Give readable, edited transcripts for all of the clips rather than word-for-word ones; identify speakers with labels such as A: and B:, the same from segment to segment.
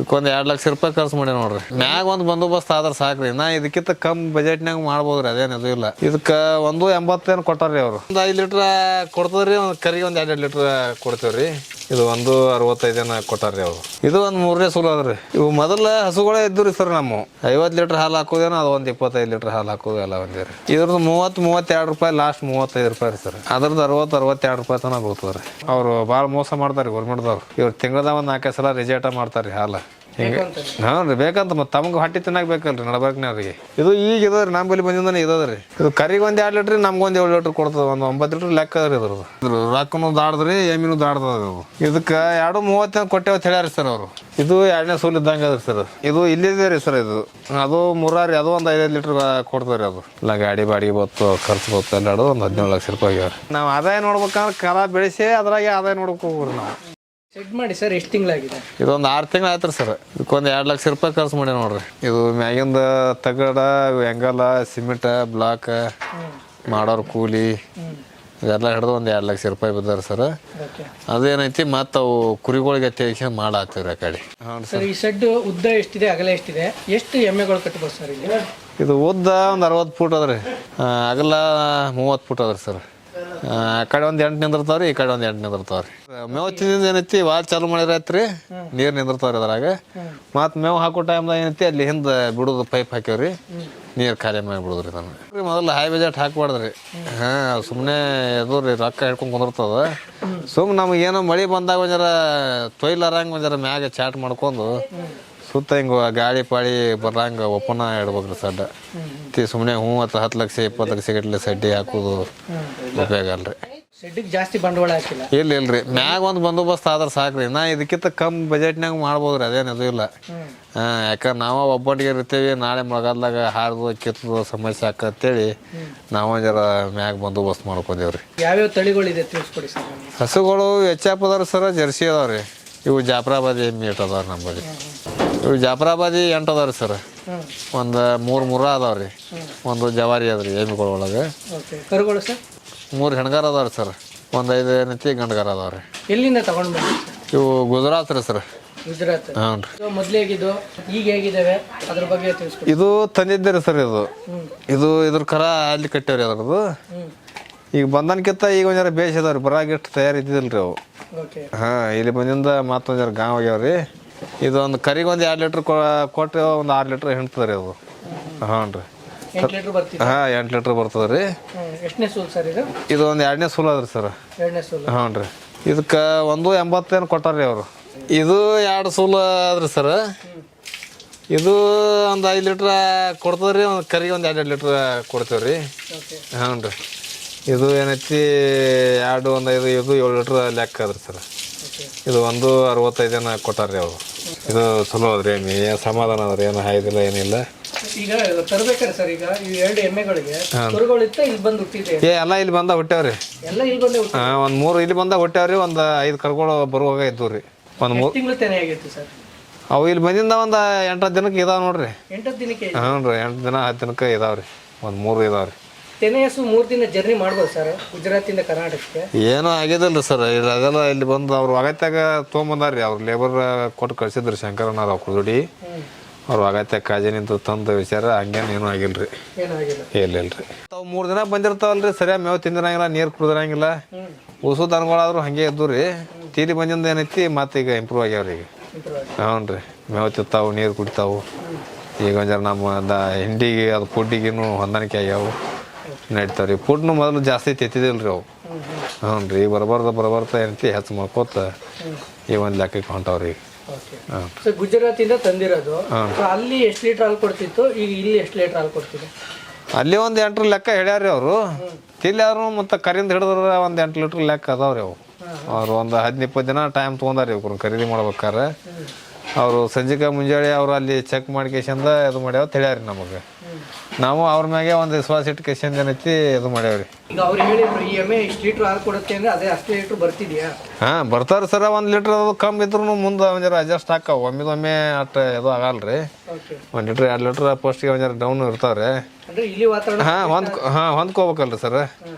A: ಇದಕ್ಕೊಂದು 2,00,000 ಖರ್ಚು ಮಾಡಿ ನೋಡ್ರಿ. ಮ್ಯಾಗ ಒಂದು ಬಂದೋಬಸ್ತ್ ಆದ್ರೆ ಸಾಕ್ರಿ. ನಾ ಇದಕ್ಕಿಂತ ಕಮ್ಮಿ ಬಜೆಟ್ನಾಗ ಮಾಡ್ಬೋದ್ರಿ, ಅದೇನದು ಇಲ್ಲ. ಇದಕ್ಕೆ 1.80 ಕೊಟ್ಟಾರ್ರಿ ಅವರು. ಒಂದು 5 ಲೀಟ್ರ್ ಕೊಡ್ತದ್ರಿ, ಒಂದು ಕರಿಗೆ ಒಂದು 2 ಲೀಟ್ರ್ ಕೊಡ್ತೇವ್ರಿ. ಇದು 1.65 ಕೊಟ್ಟಾರ್ರಿ ಅವರು. ಇದು ಒಂದು 3ನೇ ಸೂಲು ಅದ್ರಿ. ಇವು ಮೊದಲ ಹಸುಗಳೇ ಇದ್ದು ರೀ ಸರ್. ನಮ್ಮ 50 ಲೀಟ್ರ್ ಹಾಲು ಹಾಕೋದೇನೋ, ಅದು ಒಂದು 25 ಲೀಟ್ರ್ ಹಾಲು ಹಾಕೋದು ಎಲ್ಲ ಒಂದೇ ರೀ. ಇದ್ರದ್ದು 30-32 ರೂಪಾಯಿ, ಲಾಸ್ಟ್ 35 ರೂಪಾಯಿ ರೀ ಸರ್. ಅದ್ರದ್ದು 60-62 ರೂಪಾಯಿ ತನಕ ಬರ್ತದ್ರಿ. ಅವರು ಭಾಳ ಮೋಸ ಮಾಡ್ತಾರೆ ಗೌರ್ಮೆಂಟ್ದವ್ರು. ಇವ್ರು ತಿಂಗಳದಾಗ ಒಂದು 4 ಸಲ ರಿಜೆಕ್ಟ ಮಾಡ್ತಾರೆ ಹಾಲು. ಹಿಂಗೆ ಹಾಂ ರೀ, ಬೇಕಂತ ಮತ್ತೆ ತಮಗೆ ಹೊಟ್ಟೆ ತಿನ್ನಾಕ ಬೇಕಲ್ರಿ ನಡಬಾರ್ಕ್ನವ್ರಿಗೆ. ಇದು ಈಗ ಇದಾರೆ ನಮ್ಮ ಬಳಿ ಬಂದಿಂದಾನೆ ಇದಾದ್ರಿ. ಇದು ಕರಿಗೆ ಒಂದು 2 ಲೀಟ್ರ್, ನಮ್ಗೊಂದು 7 ಲೀಟ್ರ್ ಕೊಡ್ತದೆ. ಒಂದು 9 ಲೀಟ್ರ್ ಲೆಕ್ಕ ಅದ್ರಿ ಇದ್ರದ್ದು. ರೊಕ್ಕನು ದಾಡ್ದ್ರಿ, ಎಮ್ಮಿನೂ ದಾಡ್ದದ. ಇದಕ್ಕೆ 2.30 ಕೊಟ್ಟೇವ ಹೇಳ್ಯಾರಿ ಸರ್ ಅವರು. ಇದು 2ನೇ ಸೂಲ್ ಇದ್ದಂಗೆ ಅದ್ರಿ ಸರ್. ಇದು ಇಲ್ಲಿದೆ ರೀ ಸರ್. ಇದು ಅದು ಮುರಾರಿ, ಅದು ಒಂದು 5 ಲೀಟ್ರ್ ಕೊಡ್ತಾರೆ. ಅದು ಇಲ್ಲ ಗಾಡಿ ಬಾಡಿಗೆ ಬತ್ತು, ಖರ್ಚು ಬತ್ತು ಎಲ್ಲ ಒಂದು 17 ಲಕ್ಷ ರೂಪಾಯಿ ಆಗ್ಯಾವ. ನಾವು ಆದಾಯ ನೋಡ್ಬೇಕಂದ್ರೆ ಕರ ಬೆಳೆಸಿ ಅದ್ರಾಗೆ ಆದಾಯ ನೋಡ್ಬೇಕು ಹೋಗ್ರಿ ನಾವು.
B: ಸೆಟ್ ಮಾಡಿ ಸರ್, ಎಷ್ಟು ತಿಂಗಳಾಗಿದೆ?
A: ಇದೊಂದು 6 ತಿಂಗಳು ಆಯ್ತು ರೀ ಸರ್. ಇದಕ್ಕೊಂದು 2,00,000 ಖರ್ಚು ಮಾಡಿ ನೋಡ್ರಿ. ಇದು ಮ್ಯಾಗಿಂದ ತಗಡ, ಎಂಗಲ, ಸಿಮೆಂಟ್, ಬ್ಲಾಕ್ ಮಾಡೋರು ಕೂಲಿ ಇದೆಲ್ಲ ಹಿಡಿದು ಒಂದು 2,00,000 ಬಿದ್ದಾರ ಸರ್. ಅದೇನೈತಿ ಮತ್ತು ಅವು ಕುರಿಗಳಿಗೆ ತೆಗಿಸ್ಕೊಂಡು ಮಾಡಾಕ್ತೀವ್ರಿ ಆ ಕಡೆ.
B: ಸರ್, ಈ ಶೆಡ್ ಉದ್ದ ಎಷ್ಟಿದೆ, ಅಗಲ ಎಷ್ಟಿದೆ, ಎಷ್ಟು ಎಮ್ಮೆಗಳು ಕಟ್ಬೋದು ಸರ್ ಇಲ್ಲಿ?
A: ಇದು ಉದ್ದ ಒಂದು 60 ಫೂಟ್ ಅದ್ರಿ, ಅಗಲ 30 ಫೂಟ್ ಅದ್ರಿ ಸರ್. ಆ ಕಡೆ ಒಂದು 8 ನಿಂದಿರ್ತಾವ್ರಿ, ಈ ಕಡೆ ಒಂದು 8 ನಿಂದಿರ್ತಾವ್ರಿ. ಮೇವು ತಿಂದಿಂದ ಏನೈತಿ ವಾಲ್ ಚಾಲು ಮಾಡಿರತ್ರಿ, ನೀರು ನಿಂದಿರ್ತಾವ್ರಿ ಅದ್ರಾಗ. ಮತ್ತು ಮೇವು ಹಾಕೋ ಟೈಮ್ದಾಗ ಏನೈತಿ ಅಲ್ಲಿ ಹಿಂದೆ ಬಿಡೋದು ಪೈಪ್ ಹಾಕ್ಯಾವ್ರಿ, ನೀರು ಖಾಲಿ ಮಾಡಿ ಬಿಡೋದ್ರಿ. ನಾನು ಮೊದಲು ಹೈ ಬಜೆಟ್ ಹಾಕ್ಬಾರ್ದ್ರಿ. ಹಾಂ, ಸುಮ್ಮನೆ ಅದು ರೀ ರೊಕ್ಕ ಹಿಡ್ಕೊಂಡು ಕುಂದಿರ್ತದ. ಸುಮ್ಮನೆ ನಮಗೆ ಏನೋ ಮಳೆ ಬಂದಾಗ ಒಂಜರ ತೊಯ್ಲಾರಂಗೆ ಒಂಜರ ಮ್ಯಾಗ ಚಾಟ್ ಮಾಡ್ಕೊಂಡು ಸುತ್ತ ಹಿಂಗೆ ಗಾಳಿ ಪಾಳಿ ಬರಂಗೆ ಓಪನ್ ಇಡ್ಬೇಕ್ರಿ ಸಡ್ಡ. ಸುಮ್ಮನೆ 10 ಲಕ್ಷ 20 ಲಕ್ಷ ಗಟ್ಟಲೆ ಸಡ್ಡಿ ಹಾಕೋದು ಉಪಯೋಗ ಅಲ್ರಿ.
B: ಶೆಡ್ಡಿಗೆ ಜಾಸ್ತಿ ಬಂಡವಾಳ ಹಾಕಿಲ್ಲ.
A: ಇಲ್ರಿ, ಮ್ಯಾಗ ಒಂದು ಬಂದೋಬಸ್ತ್ ಆದ್ರೆ ಸಾಕ್ರಿ. ನಾ ಇದಕ್ಕಿಂತ ಕಮ್ಮಿ ಬಜೆಟ್ನಾಗ ಮಾಡ್ಬೋದ್ರಿ, ಅದೇನದು ಇಲ್ಲ. ಯಾಕಂದ್ರೆ ನಾವು ಒಬ್ಬಟ್ಟಿಗೆ ಇರ್ತೀವಿ, ನಾಳೆ ಮಳೆಗಾಲದಾಗ ಹಾರ್ದು ಕಿತ್ತದು ಸಮಸ್ಯೆ ಆಕತ್ತೇಳಿ ನಾವು ಜರ ಮ್ಯಾಗ ಬಂದೋಬಸ್ತ್ ಮಾಡ್ಕೊಂಡೇವ್ರಿ.
B: ಯಾವ್ಯಾವ ತಳಿಗಳಿದೆ ತಿಳಿಸ್ಕೊಡಿ ಸರ್.
A: ಹಸುಗಳು ಹೆಚ್ಚಾಪ್ ಅದಾವ್ರಿ ಸರ್, ಜರ್ಸಿ ಅದಾವ್ರಿ. ಇವು ಜಾಫ್ರಾಬಾದಿ ಎಮ್ಮಿ 8 ಅದಾವ್ರಿ ನಮ್ಮಲ್ಲಿ. ಇವು ಜಾಫ್ರಾಬಾದಿ 8 ಅದಾವ್ರಿ ಸರ್. ಒಂದು 3 ಮುರ ಅದಾವ್ರಿ, ಒಂದು ಜವಾರಿ ಅದ್ರಿ ಎಮ್ಮಿಗಳೊಳಗೆ.
B: ಕರುಗಳು ಸರ್
A: 3 ಹೆಣ್ಗಾರ ಅದಾವ್ರಿ ಸರ್, ಒಂದು 5 ಏನೈತಿ ಗಂಡ್ಗಾರ ಅದಾವ್ರಿ.
B: ಎಲ್ಲಿಂದ ತಗೊಂಡು ಬಂದ್ರಿ?
A: ಇವು ಗುಜರಾತ್ ರೀ ಸರ್.
B: ಗುಜರಾತ್.
A: ಹ್ಞೂ ರೀ.
B: ಮೊದ್ಲು ಹೇಗಿದ್ದು, ಈಗ ಹೇಗಿದ್ದಾವೆ, ಅದ್ರ ಬಗ್ಗೆ ತಿಳಿಸ್ಕೊಡಿ.
A: ಇದು ತಂದಿದ್ದೆ ರೀ ಸರ್. ಇದು ಇದ್ರ ಕರ ಅಲ್ಲಿ ಕಟ್ಟೇವ್ರಿ ಅದ್ರದ್ದು. ಈಗ ಬಂದನ್ಕಿಂತ ಈಗ ಒಂಜಾರ ಬೇಸ್ ಅದಾವ್ರಿ, ಬರಾಗಿಷ್ಟು ತಯಾರಿದ್ದಿಲ್ರಿ ಅವು. ಹಾಂ, ಇಲ್ಲಿ ಬಂದಿಂದ ಮತ್ತೊಂಜಾರ ಗಾಂವ್ ಆಗ್ಯಾವ್ರಿ. ಇದು ಒಂದು ಕರಿಗೆ ಒಂದು 2 ಲೀಟ್ರ್ ಕೊಟ್ಟರೆ ಒಂದು 6 ಲೀಟ್ರ್ ಹಿಂಡ್ತದ್ರಿ ಅದು. ಹಾಂ ರೀ.
B: 8 ಲೀಟ್ರ್ ಬರ್ತೀವಿ.
A: ಹಾಂ, 8 ಲೀಟ್ರ್ ಬರ್ತದೆ ರೀ.
B: ಎಷ್ಟನೇ ಸೂಲ್ ಸರ್ ಇದು?
A: ಇದು ಒಂದು 2ನೇ ಸೂಲ್ ಅದ್ರಿ ಸರ್.
B: 2ನೇ ಸೂಲ್.
A: ಹಾಂ ರೀ. ಇದಕ್ಕೆ 1.80 ಕೊಟ್ಟಾರ್ರಿ ಅವರು. ಇದು 2 ಸೂಲು ಅದ್ರಿ ಸರ್. ಇದು ಒಂದು 5 ಲೀಟ್ರ್ ಕೊಡ್ತದೆ ರೀ, ಒಂದು ಕರಿಗೆ ಒಂದು 2 ಲೀಟ್ರ್ ಕೊಡ್ತೇವೆ ರೀ. ಹಾಂ ರೀ. ಇದು ಏನೈತಿ 2 ಒಂದು 5 ಇದು 7 ಲೀಟ್ರ್ ಲೆಕ್ಕ ಅದ್ರಿ ಸರ್. ಇದು 1.65 ಕೊಟ್ಟಾರ್ರಿ ಅವರು. ಇದು ಚಲೋ ಅದ್ರಿ, ಏನು ಸಮಾಧಾನ ಅದ್ರಿ, ಏನು ಹಾಯ್ದಿಲ್ಲ ಏನಿಲ್ಲ.
B: ಈಗ ತರ್ಬೇಕಾರೆ ಸರ್, ಈಗ ಈ 2 ಎಮ್ಮೆಗಳಿಗೆ ಕರುಗಳಿತ್ತ ಇಲ್ಲಿ ಬಂದು ಹುಟ್ಟಿದೆ?
A: ಎಲ್ಲ ಇಲ್ಲಿ ಬಂದ ಹುಟ್ಟ್ಯಾವ್ರಿ.
B: ಎಲ್ಲ ಇಲ್ಲಿ ಬಂದೇ ಹುಟ್ಟಿ?
A: ಹಾಂ, ಒಂದು 3 ಇಲ್ಲಿ ಬಂದ ಹುಟ್ಟ್ಯಾವ್ರಿ. ಒಂದು 5 ಕರುಗಳು ಬರುವಾಗ ಇದ್ದು ರೀ. ಒಂದು 3
B: ತಿಂಗಳು ತೆನೆ ಆಗೈತಿ ಸರ್.
A: ಅವು ಇಲ್ಲಿ ಬಂದಿಂದ ಒಂದು 8 ದಿನಕ್ಕೆ ಇದಾವೆ ನೋಡ್ರಿ.
B: 8 ದಿನಕ್ಕೆ?
A: ಹ್ಞೂ ರೀ, 8 ದಿನ 10 ದಿನಕ್ಕೆ ಇದಾವ್ರಿ. ಒಂದು 3 ಇದಾವ್ರಿ.
B: ತೆನೆ ಹಸು 3 ದಿನ ಜರ್ನಿ ಮಾಡ್ಬೋದು ಸರ್ ಗುಜರಾತಿಂದ ಕರ್ನಾಟಕಕ್ಕೆ?
A: ಏನೂ ಆಗಿದಿಲ್ಲ ಸರ್. ಅದೆಲ್ಲ ಇಲ್ಲಿ ಬಂದು ಅವ್ರು ಅಗತ್ಯಾಗ ತೊಗೊಂಬಂದಾರ್ರಿ. ಅವ್ರು ಲೇಬರ್ ಕೊಟ್ಟು ಕಳ್ಸಿದ್ರಿ ಶಂಕರಣ್ಣವ್ರು ಅವ್ರ ಕುದುಡಿ. ಅವ್ರು ಅಗತ್ಯ ಕಾಜಿ ನಿಂತು ತಂದ ವಿಚಾರ, ಹಂಗೇನು ಏನೂ ಆಗಿಲ್ರಿ. ಇಲ್ರಿ. ಅವು 3 ದಿನ ಬಂದಿರ್ತಾವಲ್ರಿ, ಸರಿಯಾಗಿ ಮೇವು ತಿಂದಿರಂಗಿಲ್ಲ, ನೀರು ಕುಡಿದಿರಂಗಿಲ್ಲ. ಉಸು ದನಗಳಾದ್ರು ಹಾಗೆ ಇದ್ದು ರೀ. ತೀಲಿ ಬಂದಿಂದ ಏನೈತಿ ಮತ್ತೀಗ ಇಂಪ್ರೂವ್ ಆಗ್ಯಾವ್ರಿ ಈಗ. ಹ್ಞೂ ರೀ, ಮೇವು ತಿಂತಾವು, ನೀರು ಕುಡಿತಾವು. ಈಗ ಒಂಜಾರ ನಮ್ಮ ಹಿಂಡಿಗೆ ಅದು ಫುಡ್ಡಿಗೂ ಹೊಂದಾಣಿಕೆ ಆಗ್ಯಾವು, ನಡೀತಾವ್ರಿ. ಫುಡ್ನು ಮೊದಲು ಜಾಸ್ತಿ ತೆತ್ತಿದಿಲ್ಲ ರೀ ಅವು. ಹ್ಞೂ ರೀ, ಈಗ ಬರಬರ್ತಾ ಏನೈತಿ ಹೆಚ್ಚು ಮಾಡ್ಕೋತ ಈ ಒಂದು ಲೆಕ್ಕಕ್ಕೆ ಹೊಂಟಾವ್ರಿ.
B: ಗುಜರಾತಿಂದ ತಂದಿರೋದು. ಅಲ್ಲಿ ಎಷ್ಟು ಲೀಟರ್ ಹಾಲು ಕೊಡ್ತಿತ್ತು, ಈಗ ಇಲ್ಲಿ ಎಷ್ಟು ಲೀಟರ್ ಹಾಲು ಕೊಡ್ತಿದೆ?
A: ಅಲ್ಲಿ ಒಂದು 8 ಲೆಕ್ಕ ಹೇಳ್ಯಾರ್ರಿ ಅವರು. ತಿಲ್ಲಾರು ಮತ್ತು ಕರಿಂದ ಹಿಡಿದ್ರೆ ಒಂದು 8 ಲೀಟ್ರ್ ಲೆಕ್ಕ ಅದಾವ್ರಿ ಅವು. ಅವ್ರು ಒಂದು 10-20 ದಿನ ಟೈಮ್ ತೊಗೊಂಡಾರಿ ಇವ್ರು ಖರೀದಿ ಮಾಡ್ಬೇಕಾರೆ. ಅವರು ಸಂಜೆಗೆ ಮುಂಜಾನೆ ಅವ್ರು ಅಲ್ಲಿ ಚೆಕ್ ಮಾಡಿ ಕೇಸಿಂದ ಇದು ಮಾಡ್ಯಾವ ಹೇಳ್ಯಾರಿ ನಮಗೆ. ನಾವು ಅವ್ರ ಮ್ಯಾಗೆ ಒಂದು ವಿಶ್ವಾಸ ಇಟ್ಟು ಕೇಸಿಂದ ಏನೈತಿ ಇದು ಮಾಡ್ಯಾವ್ರಿ.
B: ಈಗ ಅವ್ರು ಹೇಳಿದ್ರು ಈ ಎಮ್ಮೆ ಇಷ್ಟು ಲೀಟ್ರ್ ಹಾಲು ಕೊಡುತ್ತೆ ಅಂದ್ರೆ ಅದೇ ಅಷ್ಟು ಲೀಟ್ರ್ ಬರ್ತಿದ್ಯಾ?
A: ಹಾಂ, ಬರ್ತಾರೆ ಸರ. 1 ಲೀಟ್ರ್ ಅದು ಕಮ್ಮಿ ಇದ್ರೂ ಮುಂದೆ ಒಂಜಾರ ಅಡ್ಜಸ್ಟ್ ಹಾಕಾವ. ಒಮ್ಮೆ ಅಷ್ಟು ಇದು ಆಗಲ್ರಿ. 1 ಲೀಟ್ರ್ 2 ಲೀಟ್ರ್ ಫಸ್ಟಿಗೆ ಒಂಜಾರ ಡೌನ್ ಇರ್ತಾವ್ರಿ. ಹೊಂದ್ಕೋಬೇಕಲ್ರಿ ಸರ್.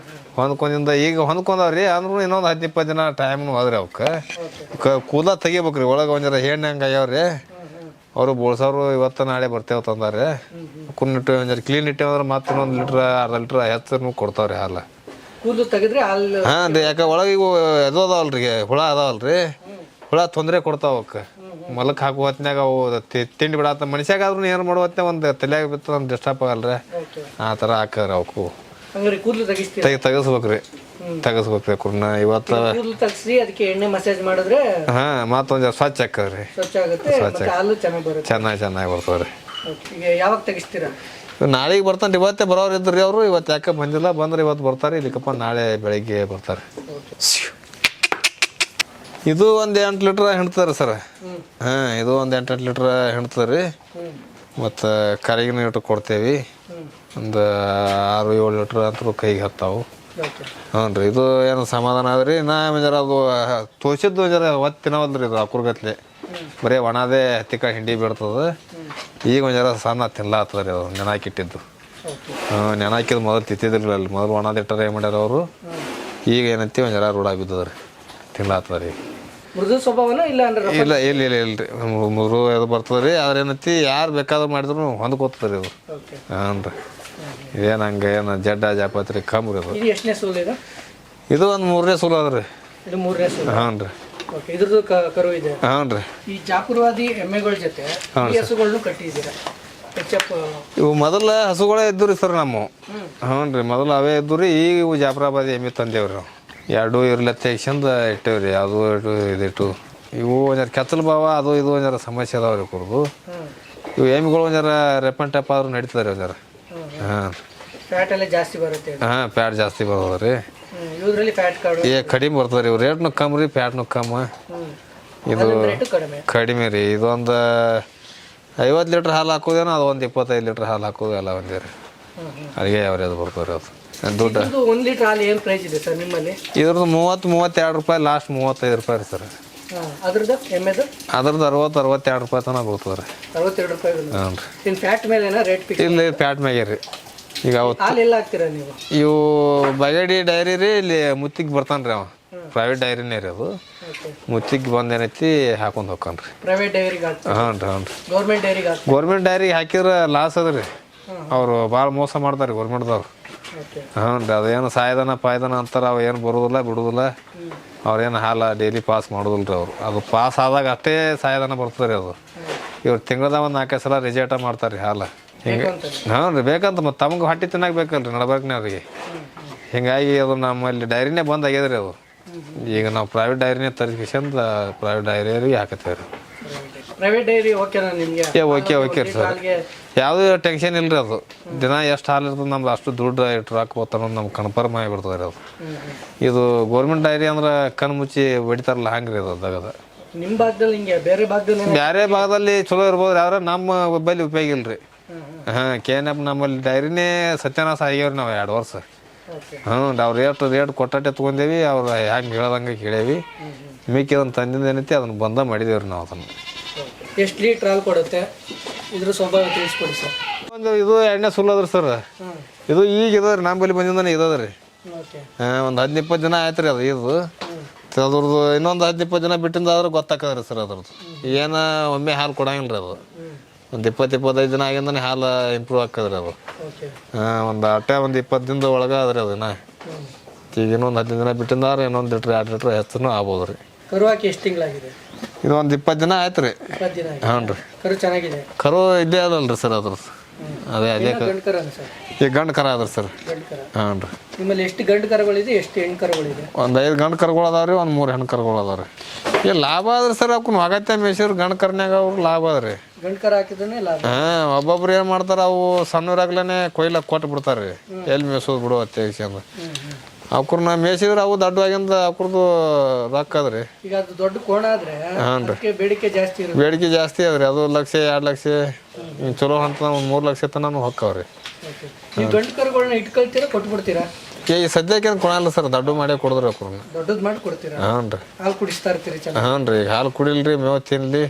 A: ಹೊಂದ್ಕೊಂಡಿಂದ ಈಗ ಹೊಂದ್ಕೊಂಡವ್ರಿ. ಅಂದ್ರೂ ಇನ್ನೊಂದು 10-20 ದಿನ ಟೈಮ್ನು ಹೋದ್ರಿ ಅವಕ್ಕೆ. ಕೂದಲ ತೆಗಿಬೇಕ್ರಿ ಒಳಗೆ. ಒಂಜಾರ ಹೆಣ್ಣು ಹಂಗೆ ಆಗ್ಯಾವ್ರಿ. ಅವರು ಬೋಳ್ಸೋರು ಇವತ್ತು ನಾಳೆ ಬರ್ತೇವೆ ತಂದಾರೆ ಕುನ್ನಿಟ್ಟು ಒಂದ್ ಕ್ಲೀನ್ ಇಟ್ಟೇವಂದ್ರೆ ಮತ್ತೆ ಇನ್ನೊಂದು ಲೀಟ್ರ್ ಅರ್ಧ ಲೀಟ್ರ್ ಹೆಚ್ಚು ಕೊಡ್ತಾವ್ರಿ ಹಾಲು
B: ಕೂದಲು ತೆಗೆದ್ರೆ ಹಾಲು
A: ಹಾಂ ರೀ ಯಾಕೆ ಒಳಗೆ ಇವು ಇದು ಅದಾವಲ್ರಿ ಹುಳ ಅದಾವಲ್ರಿ ಹುಳ ತೊಂದರೆ ಕೊಡ್ತಾವ ಅವಕ್ಕೆ ಮಲಕ್ಕೆ ಹಾಕುವ ಹೊತ್ನ್ಯಾಗ ಅವು ತಿಂಡಿ ಬಿಡತ್ತ ಮನುಷ್ಯಾಗಾದ್ರೂ ಏನು ಮಾಡೋ ಹೊತ್ನ್ಯಾಗ ಒಂದು ತಲೆಯಾಗ ಬಿತ್ತು ಒಂದು ಡಿಸ್ಟರ್ಬ್ ಆಗಲ್ರಿ ಆ ಥರ ಹಾಕ್ರಿ ಅವಕ್ಕೂ
B: ಹಂಗಾರೆ ಕೂದಲು ತೆಗಿಸ್ತೀವಿ
A: ತೆಗಿಸ್ಬೇಕ್ರಿ ತೆಗಿಸ್ಬೇಕ್ರಿ ಕುರ್ನ ಇವತ್ತು
B: ಕೂದಲು ತೆಗಿಸಿ ಅದಕ್ಕೆ ಎಣ್ಣೆ ಮಸಾಜ್ ಮಾಡಿದ್ರೆ
A: ಹಾಂ ಮತ್ತೊಂದು ಸ್ವಚ್ಛ ಹಾಕವ್ರಿ
B: ಸ್ವಚ್ಛ ಆಗುತ್ತೆ ಮತ್ತೆ ಹಾಲು ಚೆನ್ನಾಗಿ ಬರುತ್ತೆ
A: ಚೆನ್ನಾಗಿ ಬರ್ತವ್ರಿ
B: ಈಗ ಯಾವಾಗ ತೆಗಿಸ್ತೀರಾ
A: ನಾಳೆಗೆ ಬರ್ತಾನೆ ಇವತ್ತೇ ಬರೋರು ಇದ್ರಿ ಅವರು ಇವತ್ತು ಯಾಕೆ ಬಂದಿಲ್ಲ ಬಂದ್ರೆ ಇವತ್ತು ಬರ್ತಾರೆ ಇಲ್ಲಿಕಪ್ಪ ನಾಳೆ ಬೆಳಿಗ್ಗೆ ಬರ್ತಾರೆ ಇದು ಒಂದು 8 ಲೀಟ್ರ್ ಹಿಂಡ್ತಾರೆ ಸರ್ ಹಾಂ ಇದು ಒಂದು 8 ಲೀಟ್ರ್ ಹಿಂಡ್ತಾರೆ ರೀ ಮತ್ತು ಕರಿಗಿನ ಇಟ್ಟು ಕೊಡ್ತೇವೆ ಒಂದು 6-7 ಲೀಟ್ರ್ ಅಂತೂ ಕೈಗೆ ಹತ್ತಾವು ಹ್ಞೂ ರೀ ಇದು ಏನು ಸಮಾಧಾನ ಅದ್ರಿ ನಾ ಜರ ಅದು ತೋಸಿದ್ದು ಜರ ಒತ್ತು ತಿನ್ನವಲ್ರಿ ಇದು ಅಕ್ರಗತ್ಲೆ ಬರೀ ಒಣದೇ ಹತ್ತಿಕಾಯಿ ಹಿಂಡಿ ಬೀಳ್ತದೆ ಈಗ ಒಂದು ಜರ ಸಣ್ಣ ತಿನ್ಲಾತ್ತದ ರೀ ಅದು ನೆನಾಕಿಟ್ಟಿದ್ದು ನೆನಾಕಿದ್ದು ಮೊದಲು ತಿತ್ತಿದ್ರಲ್ಲ ಅಲ್ಲಿ ಮೊದಲು ಒಣದಿಟ್ಟಾರೆ ಏನು ಮಾಡ್ಯಾರ ಅವರು ಈಗ ಏನಂತಿ ಒಂದು ಜರ ರೂಢ ಬಿದ್ದದ ರೀ ತಿನ್ಲಾತ್ತದ ರೀ
B: ಮೃದು ಸ್ವಭಾವನ ಇಲ್ಲ ಅಂದ್ರೆ
A: ಇಲ್ಲ ಇಲ್ರಿ ಮೂರು ಅದು ಬರ್ತದೆ ರೀ ಆದ್ರೆ ಏನಂತಿ ಯಾರು ಬೇಕಾದ್ರೂ ಮಾಡಿದ್ರು ಹೊಂದ್ಕೋತದ ರೀ ಅದು ಹಾಂ ರೀ ಇದೇನು ಹಂಗೆ ಏನು ಜಡ್ಡ ಜಾಪತ್ರಿ ಕಮ್ಮಿ ರೀ ಅದು
B: ಇದು ಎಷ್ಟನೇ ಸೂಲು ಇದು
A: ಇದು ಒಂದು 3ನೇ ಸೂಲು ಅದ ರೀ
B: ಇದು 3ನೇ ಸೂಲು
A: ಹಾಂ ರೀ
B: ಇದ್ರದ್ದು ಕರು ಇದೆ
A: ಹಾಂ ರೀ
B: ಈ ಜಾಪುರವಾದಿ ಎಮ್ಮೆಗಳ ಜೊತೆ ಈ ಹಸುಗಳನ್ನು ಕಟ್ಟಿದ್ದೀರಾ
A: ಇವು ಮೊದಲ ಹಸುಗಳೇ ಇದ್ದು ರೀ ಸರ್ ನಮ್ಮ ಹ್ಞೂ ರೀ ಮೊದಲು ಅವೇ ಇದ್ದು ರೀ ಈಗ ಇವು ಜಾಫರಾಬಾದಿ ಎಮ್ಮೆ ತಂದೇವ್ರಿ ನಾವು ಎರಡು ಇರ್ಲಿ ತೆಗ್ಸಂದು ಇಟ್ಟೇವ್ರಿ ಅದು ಇದಿಟ್ಟು ಇವು ಒಂಜಾರ ಕೆತ್ತಲು ಭಾವ ಅದು ಇದು ಒಂಜಾರ ಸಮಸ್ಯೆ ಅದಾವ ರೀ ಕುಡ್ದು ಇವು ಎಮ್ಮೆಗಳು ಒಂಜಾರ ರೆಪನ್ ಟೆಪ್ ಆದ್ರೂ ನಡೀತದೆ ರೀ ಒಂಜಾರ ಹಾಂ
B: ಫ್ಯಾಟ್ ಎಲ್ಲ ಜಾಸ್ತಿ ಬರುತ್ತೆ
A: ಹಾಂ ಫ್ಯಾಟ್ ಜಾಸ್ತಿ ಬರ್ತದೆ ರೀ
B: ಇದ್ರಲ್ಲಿ ಫ್ಯಾಟ್ ಕಾರ್ಡು
A: ಕಡಿಮೆ ಬರ್ತದೆ ರೀ ಇವು ರೇಟ್ನು ಕಮ್ಮಿ ರೀ ಫ್ಯಾಟ್ನು ಕಮ್ಮಿ ಇದು ಕಡಿಮೆ ರೀ ಇದೊಂದು 50 ಲೀಟ್ರ್ ಹಾಲು ಹಾಕೋದೇನೋ ಅದು ಒಂದು 25 ಲೀಟ್ರ್ ಹಾಲು ಹಾಕೋದು ಎಲ್ಲ ಒಂದೇ ರೀ ಅಲ್ಲಿಗೆ ಯಾವ್ದು ಅದು ಬರ್ತದೆ ರೀ ಅದು ದುಡ್ಡು
B: 1 ಲೀಟ್ರ್ ಹಾಲು ಏನು ಪ್ರೈಸ್ ಇದೆ ಸರ್ ನಿಮ್ಮಲ್ಲಿ
A: ಇದ್ರದ್ದು 30-32 ರೂಪಾಯಿ ಲಾಸ್ಟ್ 35 ರೂಪಾಯಿ ರೀ ಸರ್
B: ಅದ್ರದ್ದು ಎಮ್ಮೆದು
A: ಅದ್ರದ್ದು 60-62 ರೂಪಾಯಿ ತನಕ ಬರ್ತದೆ ರೀ
B: 62 ರೂಪಾಯಿ
A: ಹ್ಞೂ ರೀ
B: ಇನ್ನು ಫ್ಯಾಟ್ ಮೇಲೆ ರೇಟ್ ಫಿಕ್ಸ್
A: ಇಲ್ಲಿ ಫ್ಯಾಟ್ ಮ್ಯಾಗೆ ರೀ ಈಗ ಅವತ್ತು
B: ಹಾಲು ಎಲ್ಲ ಹಾಕ್ತೀರಾ ನೀವು
A: ಇವು ಬಗಡಿ ಡೈರಿ ರೀ ಇಲ್ಲಿ ಮುತ್ತಿಗೆ ಬರ್ತಾನೆ ರೀ ಅವ ಪ್ರೈವೇಟ್ ಡೈರಿನೇ ರೀ ಅದು ಮುತ್ತಿಗೆ ಬಂದು ಏನೈತಿ ಹಾಕೊಂಡು ಹೋಗ್ತಾನೆ ರೀ
B: ಪ್ರೈವೇಟ್ ಡೈರಿಗೆ
A: ಹಾಂ ರೀ
B: ಗೌರ್ಮೆಂಟ್ ಡೈರಿಗೆ
A: ಗೌರ್ಮೆಂಟ್ ಡೈರಿಗೆ ಹಾಕಿದ್ರೆ ಲಾಸ್ ಅದ ರೀ ಅವರು ಭಾಳ ಮೋಸ ಮಾಡ್ತಾರೆ ಗೌರ್ಮೆಂಟ್ದವ್ರು ಹ್ಞೂ ರೀ ಅದೇನು ಸಾಯ್ದನ ಪಾಯ್ದನ ಅಂತಾರೆ ಅವು ಏನು ಬರೋದಿಲ್ಲ ಬಿಡೋದಿಲ್ಲ ಅವ್ರೇನು ಹಾಲು ಡೈಲಿ ಪಾಸ್ ಮಾಡೋದಿಲ್ಲ ರೀ ಅವರು ಅದು ಪಾಸ್ ಆದಾಗ ಅಷ್ಟೇ ಸಾಯ್ದನ ಬರ್ತದೆ ರೀ ಅದು ಇವ್ರು ತಿಂಗಳದಾಗ ಒಂದು 4 ಸಲ ರಿಜೆಕ್ಟ ಮಾಡ್ತಾರೆ ರೀ ಹಾಲು ಹಿಂಗೆ ಹ್ಞೂ ರೀ ಬೇಕಂತ ಮತ್ತು ತಮಗೆ ಹೊಟ್ಟೆ ತಿನ್ನಕ್ಕೆ ಬೇಕಲ್ರಿ ನಡ್ಬೇಕ್ನವ್ರಿಗೆ ಹಿಂಗಾಗಿ ಅದು ನಮ್ಮಲ್ಲಿ ಡೈರಿನೇ ಬಂದ್ ಆಗ್ಯದ ರೀ ಅದು ಈಗ ನಾವು ಪ್ರೈವೇಟ್ ಡೈರಿನೇ ತರಿಸ್ಕೊಂಡು ಪ್ರೈವೇಟ್ ಡೈರಿಗೆ ಹಾಕತ್ತೇವೆ ರೀ
B: ಪ್ರೈವೇಟ್ ಡೈರಿ ಓಕೆನಾ ನಿಮಗೆ
A: ಓಕೆ ರೀ ಸರ್ ಯಾವುದೇ ಟೆನ್ಷನ್ ಇಲ್ಲ ರೀ ಅದು ದಿನ ಎಷ್ಟು ಹಾಲು ಇರ್ತದೆ ನಮ್ದು ಅಷ್ಟು ದುಡ್ಡು ಇಟ್ಟು ಹಾಕ್ಬೋತ ಅನ್ನೋದು ನಮ್ಗೆ ಕನ್ಫರ್ಮ್ ಆಗಿಬಿಡ್ತದೆ ರೀ ಅದು ಇದು ಗೌರ್ಮೆಂಟ್ ಡೈರಿ ಅಂದ್ರೆ ಕಣ್ಣು ಮುಚ್ಚಿ ಹೊಡಿತಾರಲ್ಲ ಹಂಗೆ ರೀ ಅದು ಅದಾಗದ
B: ನಿಮ್ಮ ಭಾಗದಲ್ಲಿ ಹಿಂಗೆ ಬೇರೆ
A: ಭಾಗದಲ್ಲಿ ಚಲೋ ಇರ್ಬೋದು ಆದ್ರೆ ನಮ್ಮ ಒಬ್ಬಲ್ಲಿ ಉಪಯೋಗ ಇಲ್ಲ ರೀ ಹಾಂ KNF ನಮ್ಮಲ್ಲಿ ಡೈರಿನೇ ಸತ್ಯನಾಶ ಆಗ್ಯಾವ್ರಿ ನಾವು 2 ವರ್ಷ ಹ್ಞೂ ಅವ್ರು ರೇಟ್ ಕೊಟ್ಟೆ ತೊಗೊಂಡೇವಿ ಅವ್ರು ಹೆಂಗೆ ಹೇಳ್ದಂಗೆ ಕೇಳೇವಿ ಮಿಕ್ಕಿದನ್ನು ತಂದಿಂದ ಏನೈತಿ ಅದನ್ನು ಬಂದ ಮಾಡಿದೇವ್ರಿ ನಾವು ಅದನ್ನು
B: ಎಷ್ಟು ಲೀಟ್ರ್ ಹಾಲು ಕೊಡುತ್ತೆ ಇದ್ರ ಸ್ವಭಾವ ತಿಳಿಸ್ಕೊಡಿ ಸರ್
A: ಒಂದು ಇದು 2ನೇ ಸುಲ್ ಅದ್ರಿ ಸರ್ ಇದು ಈಗ ಇದಾರೆ ನಮ್ಮ ಬಳಿ ಬಂದಿಂದಾನೆ ಇದದ ರೀ ಹಾಂ ಒಂದು 10-20 ದಿನ ಆಯ್ತು ರೀ ಅದು ಇದು ಅದ್ರದ್ದು ಇನ್ನೊಂದು 10-20 ದಿನ ಬಿಟ್ಟಿಂದ ಆದ್ರೆ ಗೊತ್ತಾಕದ್ರಿ ಸರ್ ಅದ್ರದ್ದು ಏನು ಒಮ್ಮೆ ಹಾಲು ಕೊಡಂಗಿಲ್ಲ ರೀ ಅದು ಒಂದು 20-25 ದಿನ ಆಗಿಂದಾನೆ ಹಾಲು ಇಂಪ್ರೂವ್ ಆಗ್ತದ್ರಿ ಅದು ಹಾಂ ಒಂದು 20 ದಿನದ ಒಳಗೆ ಅದ್ರಿ ಅದನ್ನ ಈಗ ಇನ್ನೊಂದು 15 ದಿನ ಬಿಟ್ಟಿಂದಾದ್ರೆ ಇನ್ನೊಂದು 1 ಲೀಟ್ರ್ 2 ಲೀಟ್ರ್ ಹೆಚ್ಚು ಆಗ್ಬೋದು ರೀ
B: ಕರು ಹಾಕಿ ಎಷ್ಟು ತಿಂಗಳಾಗಿದೆ
A: ಇದು ಒಂದು 20 ದಿನ ಆಯ್ತು ರೀ
B: 20 ದಿನ
A: ಹ್ಞೂ ರೀ
B: ಕರು ಚೆನ್ನಾಗಿದೆ
A: ಕರು ಇದ್ದೇ ಅದಲ್ರಿ ಸರ್ ಅದ್ರದ್ದು ಅದೇ ಈಗ ಗಂಡು ಕರ ಅದ್ರಿ ಸರ್ ಹಾಂ ರೀ
B: ನಿಮ್ಮಲ್ಲಿ ಎಷ್ಟು ಗಂಡು ಕರುಗಳಿದೆ ಎಷ್ಟು ಹೆಣ್ಣು ಕರುಗಳಿದೆ
A: ಒಂದು 5 ಗಂಡು ಕರುಗಳು ಅದಾವ್ರಿ ಒಂದು 3 ಹೆಣ್ಣು ಕರುಗಳು ಅದಾವ್ರಿ ಈಗ ಲಾಭ ಅದ್ರಿ ಸರ್ ಅವಕ್ಕೂ ಅಗತ್ಯ ಮೇಸಿವ್ರು ಗಂಡು ಕರ್ನ್ಯಾಗ ಅವ್ರು ಲಾಭ ಅದ್ರಿ
B: ಗಂಡು ಕರು ಹಾಕಿದ್ರೆ ಲಾಭ
A: ಹಾಂ ಒಬ್ಬೊಬ್ರು ಏನು ಮಾಡ್ತಾರೆ ಅವು ಸಣ್ಣರಾಗ್ಲೇ ಕೊಯ್ಲಕ್ಕೆ ಕೊಟ್ಟು ಬಿಡ್ತಾರೆ ರೀ ಎಲ್ಲಿ ಮೇಸೋದು ಬಿಡು ಅತ್ತೆಗಿಸ್ಕೊಂಡು ಅವ್ರನ್ನ ಮೇಸಿದ್ರೆ ಅವು ದೊಡ್ಡವಾಗಿಂದ ಅವ್ರದ್ದು ರೊಕ್ಕ ಅದ್ರಿ
B: ಈಗ ಅದು ದೊಡ್ಡ ಕೋಣ ಆದ್ರೆ ಬೇಡಿಕೆ ಜಾಸ್ತಿ ಇರುತ್ತೆ
A: ಬೇಡಿಕೆ ಜಾಸ್ತಿ ಅದ್ರಿ ಅದು 1 ಲಕ್ಷ 2 ಲಕ್ಷ ಚಲೋ ಅಂತ ಒಂದು 3 ಲಕ್ಷ ತನಕ ಹೊಕ್ಕವ್ರಿ
B: ನೀವು ಗಂಡು ಕರುಗಳನ್ನ ಇಟ್ಕೊಳ್ತೀರಾ ಕೊಟ್ಬಿಡ್ತೀರಾ
A: ಈಗ ಸದ್ಯಕ್ಕೆ ಏನು ಕೊಡಲ್ಲ ಸರ್ ದೊಡ್ಡ ಮಾಡೇ ಕೊಡಿದ್ರಿ ಅವ್ರನ್ನ
B: ದೊಡ್ಡದು ಮಾಡಿ ಕೊಡ್ತೀರಾ
A: ಹ್ಞೂ ರೀ
B: ಹಾಲು ಕುಡಿಸ್ತಾ ಇರ್ತೀರಿ
A: ಹ್ಞೂ ರೀ ಹಾಲು ಕುಡಿಲ್ರಿ ಮೇವು ತಿನ್ಲಿ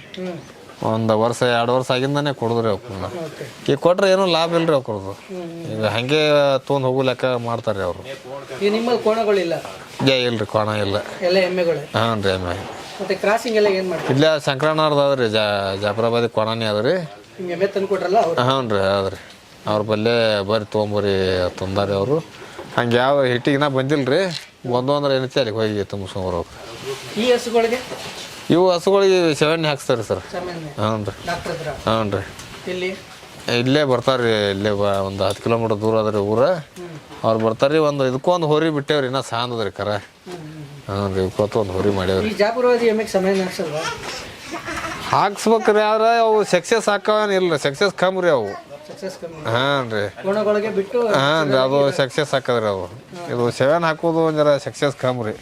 A: ಒಂದು ವರ್ಷ 2 ವರ್ಷ ಆಗಿಂದಾನೆ ಕೊಡಿದ್ರಿ ಅವ್ರನ್ನ ಈಗ ಕೊಟ್ರೆ ಏನೂ ಲಾಭ ಇಲ್ರಿ ಅವ್ರದ್ದು ಈಗ ಹಂಗೆ ತೊಗೊಂಡು ಹೋಗೋ ಲೆಕ್ಕ ಮಾಡ್ತಾರೆ ಅವರು
B: ನಿಮ್ಮಲ್ಲಿ ಕೋಣಗಳಿಲ್ಲ
A: ಇಲ್ರಿ ಕೋಣ ಇಲ್ಲ
B: ಎಲ್ಲ ಎಮ್ಮೆಗಳೇ
A: ಹಾಂ ರೀ ಎಮ್ಮೆ
B: ಮತ್ತೆ ಕ್ರಾಸಿಂಗ್ ಎಲ್ಲ ಏನು ಮಾಡ್ತೀವಿ?
A: ಇಲ್ಲೇ ಸಂಕ್ರಮಣವ್ರದ್ದು ಅದ್ರಿ ಜಾಫರಾಬಾದಿ ಕೊಣಾನಿ ಅದ್ರಿ.
B: ಹಿಂಗೆ ಎಮ್ಮೆ ತಂದು ಕೊಟ್ರಲ್ಲ ಅವ್ರು?
A: ಹ್ಞೂ ರೀ ಹೌದ್ರಿ. ಅವ್ರ ಬಲ್ಲೇ ಬರ್ರಿ ತೊಗೊಂಬರಿ ತಂದಾರಿ ಅವರು. ಹಂಗೆ ಯಾವ ಹಿಟ್ಟಿಗಿನ ಬಂದಿಲ್ಲ ರೀ. ಬಂದು ಅಂದ್ರೆ ಏನೈತಿ ಅಲ್ಲಿಗೆ ಹೋಗಿ ತುಂಬಿಸ್ಕೊಂಬರೋರು.
B: ಈ ಹಸುಗಳಿಗೆ
A: ಇವು ಹಸುಗಳಿಗೆ ಸೆವೆನ್ ಹಾಕ್ಸ್ತಾರೆ ಸರ್.
B: ಸಾಮಾನ್ಯ
A: ಹ್ಞೂ ರೀ.
B: ಡಾಕ್ಟರ್ ಹತ್ರ
A: ಹ್ಞೂ ರೀ.
B: ಇಲ್ಲಿ
A: ಇಲ್ಲೇ ಬರ್ತಾರೆ ರೀ. ಇಲ್ಲೇ ಒಂದು 10 ಕಿಲೋಮೀಟ್ರ್ ದೂರ ಅದ ರೀ ಊರ. ಅವ್ರು ಬರ್ತಾರೆ ರೀ. ಒಂದು ಇದಕ್ಕೊಂದು ಹೋರಿ ಬಿಟ್ಟೇವ್ರಿ. ಇನ್ನೂ ಸಾಂದದ ರೀ ಕರ. ಹ್ಞೂ ರೀ. ಇವತ್ತು ಒಂದು ಹೋರಿ ಮಾಡ್ಯಾವ್ರಿ.
B: ಈ ಜಾಪುರವಾದಿ ಎಮ್ಮೆಗೆ ಸಮಯ ಹಾಕ್ಸಲ್ವಾ?
A: ಹಾಕ್ಸ್ಬೇಕ್ರಿ. ಆದ್ರೆ ಅವು ಸಕ್ಸಸ್ ಹಾಕವೇನಿಲ್ಲ. ಸಕ್ಸಸ್ ಕಮ್ಮಿ ರೀ ಅವು.
B: ಸಕ್ಸಸ್ ಕಮ್ಮಿ.
A: ಹಾಂ ರೀ.
B: ಕೋಣಗಳಿಗೆ ಬಿಟ್ಟು
A: ಹಾಂ ರೀ. ಅದು ಸಕ್ಸಸ್ ಹಾಕದ್ರಿ ಅವು. ಇದು 7 ಹಾಕೋದು ಒಂದು ಜರ ಸಕ್ಸಸ್ ಕಮ್ಮಿ ರೀ.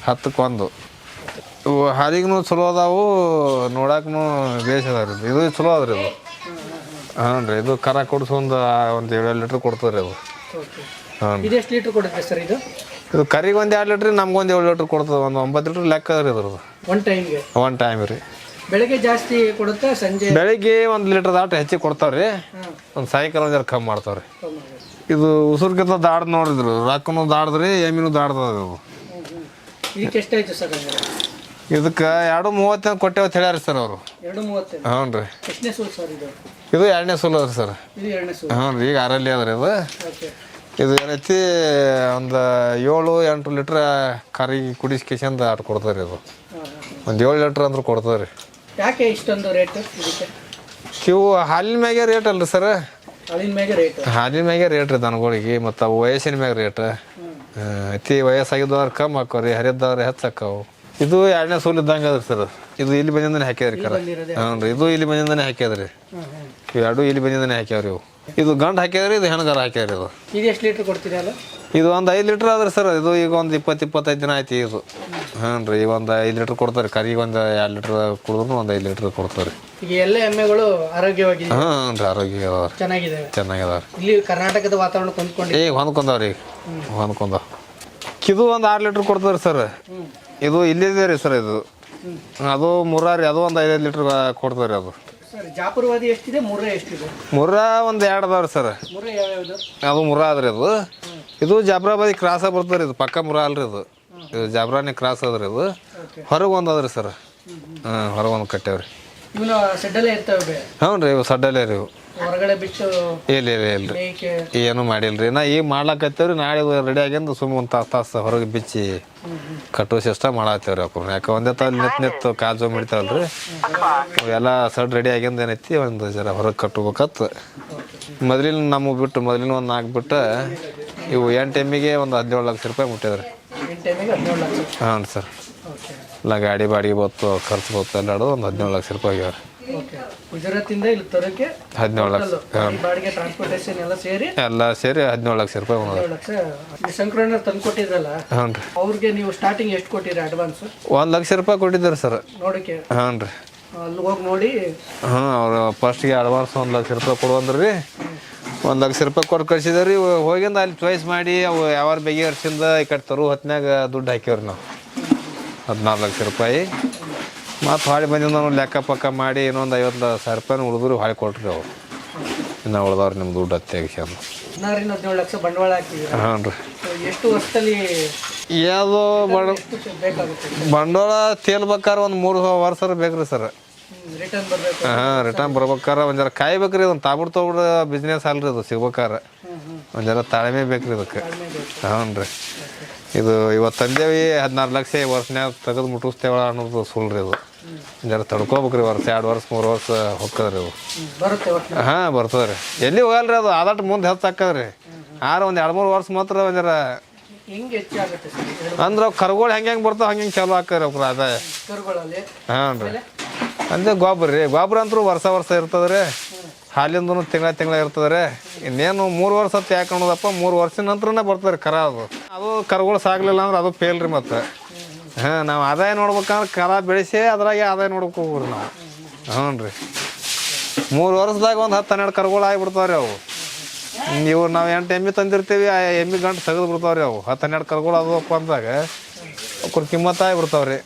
A: 10ಕ್ಕೆ1. ಇವು ಹಾಲಿಗೂ ಚಲೋ ಅದಾವು. ನೋಡಕ್ಕೂ ಬೇಸ್ ಅದಾವ ರೀ. ಇದು ಚಲೋ ಅದ ರೀ ಇದು. ಹಾಂ ರೀ. ಇದು ಕರ ಕೊಡಿಸಿ ಒಂದು 7 ಲೀಟ್ರ್ ಕೊಡ್ತದೆ ರೀ ಅದು. ಹಾಂ ರೀ.
B: ಇದು ಎಷ್ಟು ಲೀಟ್ರ್ ಕೊಡುತ್ತೆ ಸರ್ ಇದು?
A: ಇದು ಕರಿಗೆ ಒಂದು 2 ಲೀಟ್ರ್, ನಮ್ಗೊಂದು 7 ಲೀಟ್ರ್ ಕೊಡ್ತದೆ. ಒಂದು 9 ಲೀಟ್ರ್ ಲೆಕ್ಕ ಅದ ರೀ ಇದ್ರದ್ದು.
B: ಒನ್ ಟೈಮ್ಗೆ?
A: ಒನ್ ಟೈಮ್ ರೀ.
B: ಬೆಳಗ್ಗೆ ಜಾಸ್ತಿ ಕೊಡುತ್ತೆ, ಸಂಜೆ
A: ಬೆಳಿಗ್ಗೆ 1 ಲೀಟ್ರ್ ದಾಟ ಹೆಚ್ಚಿಗೆ ಕೊಡ್ತಾವೆ ರೀ. ಒಂದು ಸಾಯಂಕಾಲ ಒಂದು ಜರ ಕಮ್ಮಿ ಮಾಡ್ತಾವೆ ರೀ. ಇದು ಉಸುರ್ಗಿಂತ ದಾಡ್ದು ನೋಡಿದ್ರು. ರಾಕನು ದಾಡ್ದ್ರಿ, ಎಮ್ಮಿನೂ ದಾಡ್ದದ ಇದು.
B: ಇದಕ್ಕೆ ಎಷ್ಟಾಯ್ತು ಸರ್?
A: ಇದಕ್ಕೆ 2.30 ಕೊಟ್ಟೇವ ಹೇಳ್ಯಾರ ಸರ್ ಅವರು.
B: 2.30?
A: ಹ್ಞೂ ರೀ.
B: ಎಷ್ಟನೇ ಸೂಲ್ ಸರ್ ಇದು?
A: ಇದು 2ನೇ ಸೂಲ್ ಅದ ಸರ್.
B: ಇದು 2ನೇ ಸೂಲ್?
A: ಹ್ಞೂ ರೀ. ಈಗ 6ರಲ್ಲಿ ಅದ್ರಿ ಇದು.
B: ಓಕೆ.
A: ಇದು ಏನೈತಿ ಒಂದು 7-8 ಲೀಟ್ರ್ ಕರಿಗೆ ಕುಡಿಸ್ಕೇಶಂದು ಆಟ ಕೊಡ್ತಾರೆ ಇದು. ಒಂದು 7 ಲೀಟ್ರ್ ಅಂದ್ರೆ ಕೊಡ್ತದೆ ರೀ.
B: ಯಾಕೆ ಇಷ್ಟೊಂದು ರೇಟ್ ಇದಕ್ಕೆ?
A: ಇವು ಹಾಲಿನ ಮ್ಯಾಗೆ ರೇಟ್ ಅಲ್ರಿ ಸರ್.
B: ಹಾಲಿನ ಮ್ಯಾಗೆ ರೇಟ್? ಹಾಲಿನ
A: ಮ್ಯಾಗೆ ರೇಟ್ ರೀ ದನಗಳಿಗೆ. ಮತ್ತು ಅವು ವಯಸ್ಸಿನ ಮ್ಯಾಗ ರೇಟ್. ಅತಿ ವಯಸ್ಸಾಗಿದ್ದವ್ರು ಕಮ್ಮಿ ಹಾಕವ್ರಿ, ಹರಿದವ್ರು ಹೆಚ್ಚು ಹಾಕವು. ಇದು 2ನೇ ಸೂಲ್ ಇದ್ದಂಗೆ ಅದ್ರಿ ಸರ್. ಇದು ಇಲ್ಲಿ ಬಂದಿಂದನೇ ಹಾಕ್ಯದ್ರಿ ಕರ. ಹ್ಞೂ ರೀ. ಇದು ಇಲ್ಲಿ ಬಂದಿಂದನೇ ಹಾಕ್ಯದ್ರಿ. ಇವು 2 ಇಲ್ಲಿ ಬಂದಿಂದನೇ ಹಾಕ್ಯಾವ್ರಿ ಇವು. ಇದು ಗಂಡು ಹಾಕ್ಯಾದ್ರಿ, ಇದು ಹೆಣ್ಗಾರ ಹಾಕ್ಯಾವ್ರಿ ಇದು.
B: ಇದು ಎಷ್ಟು ಲೀಟ್ರ್ ಕೊಡ್ತೀರಿ ಅಲ್ಲ?
A: ಇದು ಒಂದು 5 ಲೀಟ್ರ್ ಆದ್ರಿ ಸರ್. ಇದು ಈಗ ಒಂದು 20-25 ದಿನ ಆಯ್ತು ಇದು. ಹ್ಞೂ ರೀ. ಈಗ ಒಂದು 5 ಲೀಟ್ರ್ ಕೊಡ್ತಾರೆ. ಕರಿಗೆ ಒಂದು 2 ಲೀಟ್ರ್ ಕುಡಿದ್ರು ಒಂದು 5 ಲೀಟ್ರ್ ಕೊಡ್ತಾರೆ.
B: ಈಗ ಎಲ್ಲ ಎಮ್ಮೆಗಳು ಆರೋಗ್ಯವಾಗಿ?
A: ಹ್ಞೂ ರೀ. ಆರೋಗ್ಯ ಅದಾವ,
B: ಚೆನ್ನಾಗಿದ್ದಾವೆ.
A: ಚೆನ್ನಾಗಿದಾವೆ.
B: ಇಲ್ಲಿ ಕರ್ನಾಟಕದ ವಾತಾವರಣ ಹೊಂದ್ಕೊಂಡು
A: ಈಗ ಹೊಂದ್ಕೊಂಡವ್ರಿ. ಹೊಂದ್ಕೊಂಡಾವ. ಇದು ಒಂದು 6 ಲೀಟ್ರ್ ಕೊಡ್ತಾರೆ ಸರ್. ಇದು ಇಲ್ಲಿದೆ ರೀ ಸರ್. ಇದು ಅದು ಮುರ್ರಾ ರೀ. ಅದು ಒಂದು 5 ಲೀಟ್ರ್ ಕೊಡ್ತಾರೆ ಅದು.
B: ಸರ್ ಜಾಪುರವಾದಿ ಎಷ್ಟಿದೆ? ಮುರ್ರಾ ಎಷ್ಟಿದೆ?
A: ಮುರ್ರಾ ಒಂದು 2 ಅದಾವ್ರಿ ಸರ್.
B: ಮುರ್ರಾ ಯಾವ್ಯಾವುದು?
A: ಅದು ಮುರ್ರಾ ಅದ್ರಿ ಅದು. ಇದು ಜಾಫರಾಬಾದಿ ಕ್ರಾಸ ಬರ್ತದೆ. ಇದು ಪಕ್ಕ ಮುರ್ರಾ ಅಲ್ರಿ ಇದು. ಇದು ಜಾಫ್ರಾನಿ ಕ್ರಾಸ್ ಅದ್ರಿ ಇದು. ಹೊರಗೆ ಒಂದು ಅದ್ರಿ ಸರ್. ಹಾಂ, ಹೊರಗೆ ಒಂದು ಕಟ್ಟೇವ್ರಿ.
B: ಇವನು ಸೆಡ್ಡಲ್ಲೇ ಇರ್ತವೆ?
A: ಹ್ಞೂ ರೀ. ಇವು ಸಡ್ಡಲ್ಲೇ ರೀ ಇವು.
B: ಹೊರಗಡೆ ಬಿಟ್ಟು
A: ಇಲ್ರಿ ಏನು ಮಾಡಿಲ್ರಿ. ನಾ ಈಗ ಮಾಡ್ಲಾಕತ್ತೇವ್ರಿ. ನಾಳೆ ರೆಡಿ ಆಗ್ಯಂದು ಸುಮ್ಮನೆ ಒಂದು ತಾಸು ಹೊರಗೆ ಬಿಚ್ಚಿ ಕಟ್ಟೋ ಸಿಸ್ಟಮ್ ಮಾಡತ್ತೇವ್ರಿ ಅವ್ರು. ಯಾಕೆ ಒಂದೇ ತಾವು ನಿತ್ತು ಕಾಜು ಮಿಡ್ತಾವಲ್ರಿ. ಅವೆಲ್ಲ ಸಡ್ ರೆಡಿ ಆಗ್ಯಂದು ಏನೈತಿ ಒಂದು ಜರ ಹೊರಗೆ ಕಟ್ಟಬೇಕತ್ತು. ಮೊದಲಿನ ನಮಗೆ ಬಿಟ್ಟು ಮೊದಲಿನ ಒಂದು 4 ಬಿಟ್ಟು ಇವು 8 ಎಮ್ಮಿಗೆ ಒಂದು 17 ಲಕ್ಷ ರೂಪಾಯಿ ಮುಟ್ಟಿದ್ರಿ. ಹಾಂ ಸರ್. ಎಲ್ಲ ಗಾಡಿ ಬಾಡಿಗೆ ಬತ್ತು, ಖರ್ಚು ಬತ್ತು ಎಲ್ಲ ಒಂದು 17 ಲಕ್ಷ ರೂಪಾಯಿ ಆಗ್ಯಾವ್ರಿ.
B: ಗುಜರಾತಿಂದ ಇಲ್ಲಿ ತರೋಕೆ
A: 17 ಲಕ್ಷ.
B: ಬಾಡಿಗೆ, ಟ್ರಾನ್ಸ್ಪೋರ್ಟೇಷನ್ ಎಲ್ಲ ಸೇರಿ
A: 17 ಲಕ್ಷ ರೂಪಾಯಿ.
B: 17 ಲಕ್ಷ. ಸಂಕ್ರಮಣ ತಂದು ಕೊಟ್ಟಿದ್ರಲ್ಲ,
A: ಹ್ಞೂ ರೀ.
B: ಅವ್ರಿಗೆ ನೀವು ಸ್ಟಾರ್ಟಿಂಗ್ ಎಷ್ಟು ಕೊಟ್ಟಿರಿ ಅಡ್ವಾನ್ಸ್?
A: 1 ಲಕ್ಷ ರೂಪಾಯಿ ಕೊಟ್ಟಿದ್ದಾರೆ ಸರ್
B: ನೋಡಕ್ಕೆ.
A: ಹ್ಞೂ ರೀ.
B: ಅಲ್ಲಿ ಹೋಗಿ ನೋಡಿ.
A: ಹ್ಞೂ. ಅವ್ರು ಫಸ್ಟಿಗೆ ಅಡ್ವಾನ್ಸ್ 1 ಲಕ್ಷ ರೂಪಾಯಿ ಕೊಡುವಂದ್ರಿ ರೀ. 1 ಲಕ್ಷ ರೂಪಾಯಿ ಕೊಟ್ಟು ಕಳ್ಸಿದಾರೆ ರೀ. ಹೋಗಿಂದ ಅಲ್ಲಿ ಚಾಯ್ಸ್ ಮಾಡಿ ಅವು ಯಾವ ಬಗೆಹರಿಸಿಂದ ಈ ಕಡೆ ತರು ಹೊತ್ನಾಗ ದುಡ್ಡು ಹಾಕ್ಯವ್ರಿ ನಾವು 14 ಲಕ್ಷ ರೂಪಾಯಿ. ಮತ್ತು ಹೊಳೆ ಬಂದಿಂದ ನಾವು ಲೆಕ್ಕ ಪಕ್ಕ ಮಾಡಿ ಇನ್ನೊಂದು 50,000 ರೂಪಾಯಿ ಉಳಿದ್ರು ಹೊಳೆ ಕೊಟ್ರಿ ಅವ್ರು. ಇನ್ನು ಉಳ್ದವ್ರು ನಿಮ್ಮ ದುಡ್ಡು ಹತ್ತೆಗಿಸಿ ಅಂದು
B: 17 ಲಕ್ಷ ಬಂಡವಾಳ ಹಾಕಿದ್ರಿ.
A: ಹ್ಞೂ ರೀ.
B: ಎಷ್ಟು ವರ್ಷದಲ್ಲಿ
A: ಯಾವುದು
B: ಬೇಕಾಗುತ್ತೆ
A: ಬಂಡವಾಳ ತೇಲ್ಬೇಕಾರೆ ಒಂದು 3 ವರ್ಷ ಬೇಕ್ರಿ ಸರ್.
B: ರಿಟರ್ನ್ ಬರಬೇಕು?
A: ಹಾಂ, ರಿಟರ್ನ್ ಬರ್ಬೇಕಾರೆ ಒಂದು ಜರ ಕಾಯ್ಬೇಕ್ರಿ. ಒಂದು ತಾಬಿಡ್ತೋಬಿಡ ಬಿಸ್ನೆಸ್ ಅಲ್ರಿ ಇದು. ಸಿಗ್ಬೇಕಾರೆ ಒಂದು ಜರ ತಾಳ್ಮೆ ಬೇಕ್ರಿ ಇದಕ್ಕೆ. ಹ್ಞೂ ರೀ. ಇದು ಇವತ್ತು ತಂದೇವಿ 16 ಲಕ್ಷ ವರ್ಷನ್ಯಾಗ ತೆಗೆದು ಮುಟ್ಟಿಸ್ತೇವ ಅನ್ನೋದು ಸುಳ್ರಿ ಇದು. ಜರ ತಡ್ಕೋಬೇಕ್ರಿ. ವರ್ಷ 2 ವರ್ಷ 3 ವರ್ಷ ಹೋಗ್ತದ್ರಿ ಇವು. ಹಾಂ, ಬರ್ತದೆ ರೀ. ಎಲ್ಲಿ ಹೋಗಲ್ರಿ ಅದು. ಆದಟ್ಟು ಮುಂದೆ ಹೆಚ್ಚಾಕದ್ರಿ. ಆದ್ರೆ ಒಂದು 2-3 ವರ್ಷ ಮಾತ್ರ ಒಂದು ಜರ ಅಂದ್ರೆ ಕರುಗಳು ಹೆಂಗೆ ಬರ್ತಾವೆ ಹಂಗೆ ಚಾಲು ಹಾಕ್ರಿ ಅವ್ರ ಆದಾಯ. ಹಾಂ ರೀ. ಅಂದ್ರೆ ಗೊಬ್ಬರ ರೀ. ಗೊಬ್ಬರ ಅಂತೂ ವರ್ಷ ಇರ್ತದೆ ರೀ. ಹಾಲಿಂದೂ ತಿಂಗಳ ಇರ್ತದೆ ರೀ. ಇನ್ನೇನು 3 ವರ್ಷ ಹೊತ್ತು ಯಾಕೆ ಅನ್ನೋದಪ್ಪ. 3 ವರ್ಷದ ನಂತರನೇ ಬರ್ತದೆ ರೀ ಕರ. ಅದು ಕರುಗಳು ಸಾಗಲಿಲ್ಲ ಅಂದ್ರೆ ಅದು ಫೇಲ್ ರೀ ಮತ್ತೆ. ಹಾಂ, ನಾವು ಆದಾಯ ನೋಡ್ಬೇಕಂದ್ರೆ ಕರ ಬೆಳೆಸಿ ಅದ್ರಾಗೆ ಆದಾಯ ನೋಡ್ಬೇಕು ಹೋಗ್ರಿ ನಾವು. ಹ್ಞೂ ರೀ. 3 ವರ್ಷದಾಗ ಒಂದು 10-12 ಕರುಗಳು ಆಗಿಬಿಡ್ತಾವೆ ರೀ ಅವು. ನೀವು ನಾವು 8 ಎಮ್ಮೆ ತಂದಿರ್ತೀವಿ. ಆ ಎಮ್ಮೆ ಗಂಟು ತೆಗೆದು ಬಿಡ್ತಾವೆ ರೀ ಅವು. 10-12 ಕರುಗಳು ಅದಪ್ಪ ಅಂದಾಗ ಅವ್ರ ಕಿಮ್ಮತ್ತಾಗಿ ಬಿಡ್ತಾವೆ ರೀ.